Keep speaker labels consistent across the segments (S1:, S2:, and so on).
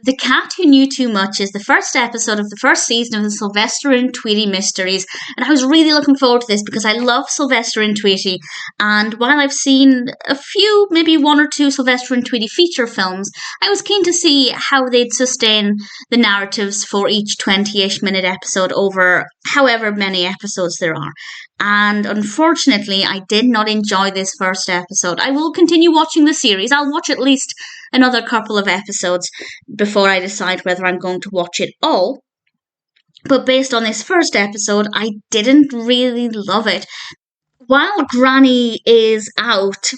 S1: The Cat Who Knew Too Much is the first episode of the first season of the Sylvester and Tweety mysteries, and I was really looking forward to this because I love Sylvester and Tweety, and while I've seen a few, maybe one or two Sylvester and Tweety feature films, I was keen to see how they'd sustain the narratives for each 20-ish minute episode over however many episodes there are. And unfortunately, I did not enjoy this first episode. I will continue watching the series. I'll watch at least another couple of episodes before I decide whether I'm going to watch it all. But based on this first episode, I didn't really love it. While Granny is out,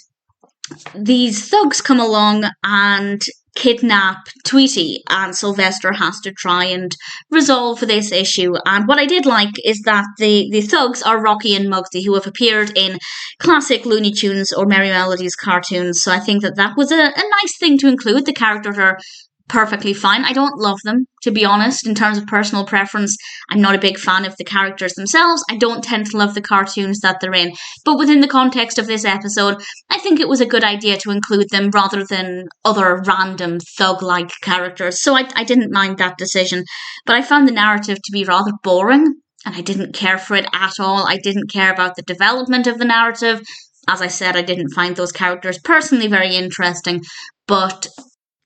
S1: these thugs come along and kidnap Tweety, and Sylvester has to try and resolve this issue. And what I did like is that the thugs are Rocky and Mugsy, who have appeared in classic Looney Tunes or Merry Melodies cartoons, so I think that was a nice thing to include. The characters are perfectly fine. I don't love them, to be honest. In terms of personal preference, I'm not a big fan of the characters themselves. I don't tend to love the cartoons that they're in. But within the context of this episode, I think it was a good idea to include them rather than other random thug-like characters. So I didn't mind that decision. But I found the narrative to be rather boring, and I didn't care for it at all. I didn't care about the development of the narrative. As I said, I didn't find those characters personally very interesting, but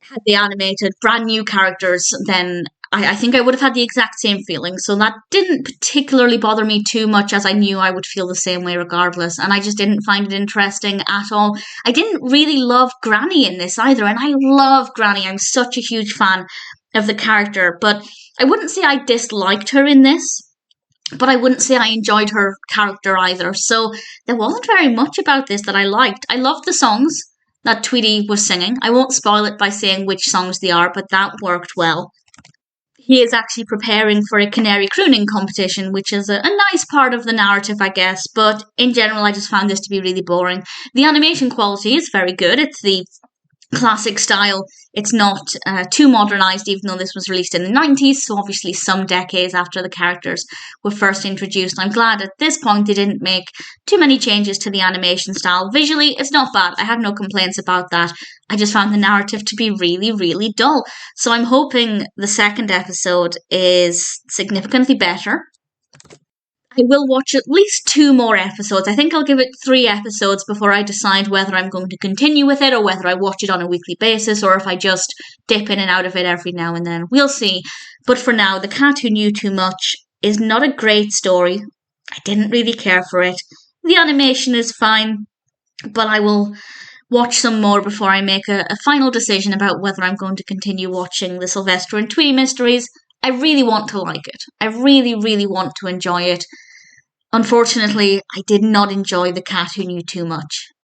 S1: had they animated brand new characters, then I think I would have had the exact same feeling. So that didn't particularly bother me too much, as I knew I would feel the same way regardless. And I just didn't find it interesting at all. I didn't really love Granny in this either. And I love Granny. I'm such a huge fan of the character. But I wouldn't say I disliked her in this. But I wouldn't say I enjoyed her character either. So there wasn't very much about this that I liked. I loved the songs that Tweety was singing. I won't spoil it by saying which songs they are, but that worked well. He is actually preparing for a canary crooning competition, which is a nice part of the narrative, I guess, but in general, I just found this to be really boring. The animation quality is very good. It's the classic style. It's not too modernised, even though this was released in the 90s, so obviously some decades after the characters were first introduced. I'm glad at this point they didn't make too many changes to the animation style. Visually, it's not bad. I have no complaints about that. I just found the narrative to be really, really dull. So I'm hoping the second episode is significantly better. I will watch at least 2 more episodes. I think I'll give it 3 episodes before I decide whether I'm going to continue with it or whether I watch it on a weekly basis or if I just dip in and out of it every now and then. We'll see. But for now, The Cat Who Knew Too Much is not a great story. I didn't really care for it. The animation is fine, but I will watch some more before I make a final decision about whether I'm going to continue watching the Sylvester and Tweety mysteries. I really want to like it. I really, really want to enjoy it. Unfortunately, I did not enjoy The Cat Who Knew Too Much.